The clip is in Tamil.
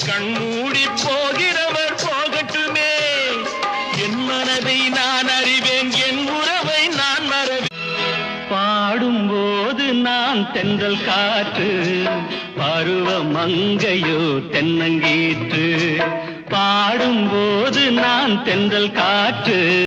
கண்மூடி போகிறவர் போகட்டுமே, என் மனதை நான் அறிவேன், என் உறவை நான் மறவேன். பாடும்போது நான் தென்றல் காற்று, பருவ மங்கையோ தென்னங்கீற்று. பாடும்போது நான் தென்றல் காற்று.